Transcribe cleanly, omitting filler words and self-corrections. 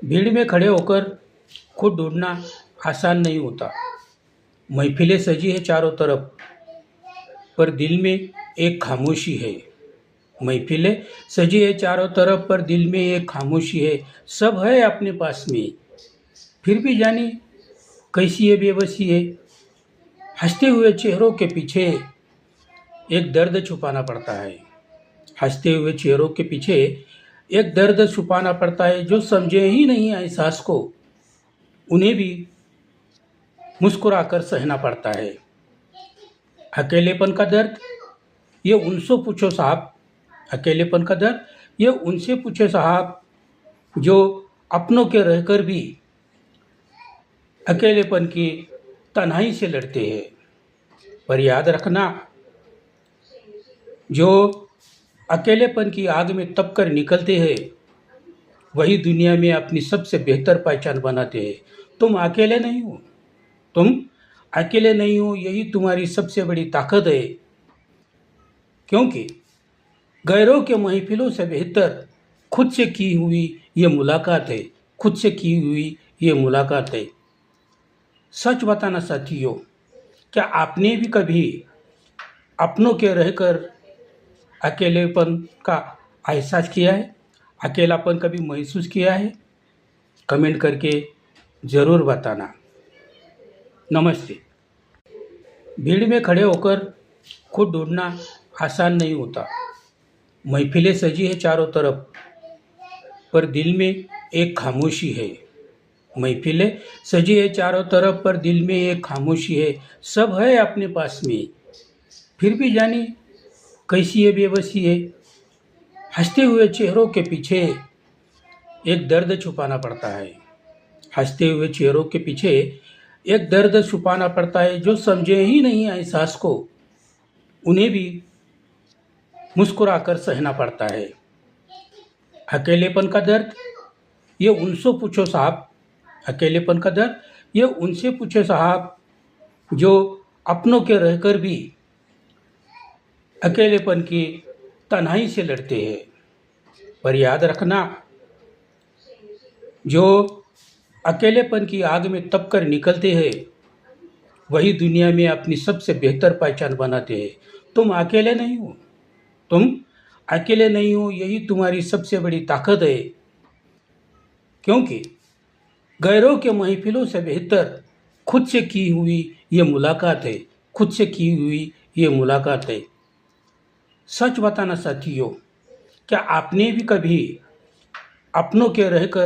भीड़ में खड़े होकर खुद ढूंढना आसान नहीं होता। महफिलें सजी है चारों तरफ, पर दिल में एक खामोशी है। महफिलें सजी है चारों तरफ, पर दिल में एक खामोशी है। सब है अपने पास में, फिर भी जाने कैसी ये बेबसी है। हंसते हुए चेहरों के पीछे एक दर्द छुपाना पड़ता है। हंसते हुए चेहरों के पीछे एक दर्द छुपाना पड़ता है। जो समझे ही नहीं एहसास को, उन्हें भी मुस्कुराकर सहना पड़ता है। अकेलेपन का दर्द ये उनसे पूछो साहब। अकेलेपन का दर्द ये उनसे पूछे साहब, जो अपनों के रहकर भी अकेलेपन की तन्हाई से लड़ते हैं। पर याद रखना, जो अकेलेपन की आग में तप कर निकलते हैं, वही दुनिया में अपनी सबसे बेहतर पहचान बनाते हैं। तुम अकेले नहीं हो, तुम अकेले नहीं हो, यही तुम्हारी सबसे बड़ी ताकत है। क्योंकि गैरों के महफिलों से बेहतर खुद से की हुई ये मुलाकात है। खुद से की हुई ये मुलाकात है। सच बताना साथियों, क्या आपने भी कभी अपनों के रहकर अकेलेपन का एहसास किया है? अकेलापन कभी महसूस किया है? कमेंट करके ज़रूर बताना। नमस्ते। भीड़ में खड़े होकर खुद ढूंढना आसान नहीं होता। महफिलें सजी है चारों तरफ, पर दिल में एक खामोशी है। महफिलें सजी है चारों तरफ, पर दिल में एक खामोशी है। सब है अपने पास में, फिर भी जाने कैसी ये बेबसी है। हंसते हुए चेहरों के पीछे एक दर्द छुपाना पड़ता है। हंसते हुए चेहरों के पीछे एक दर्द छुपाना पड़ता है। जो समझे ही नहीं एहसास को, उन्हें भी मुस्कुराकर सहना पड़ता है। अकेलेपन का दर्द ये उनसे पूछो साहब। अकेलेपन का दर्द ये उनसे पूछे साहब, जो अपनों के रहकर भी अकेलेपन की तन्हाई से लड़ते हैं। पर याद रखना, जो अकेलेपन की आग में तप कर निकलते हैं, वही दुनिया में अपनी सबसे बेहतर पहचान बनाते हैं। तुम अकेले नहीं हो, तुम अकेले नहीं हो, यही तुम्हारी सबसे बड़ी ताकत है। क्योंकि गैरों के महफिलों से बेहतर खुद से की हुई ये मुलाकात है। खुद से की हुई ये मुलाकात है। सच बताना साथियों, क्या आपने भी कभी अपनों के रहकर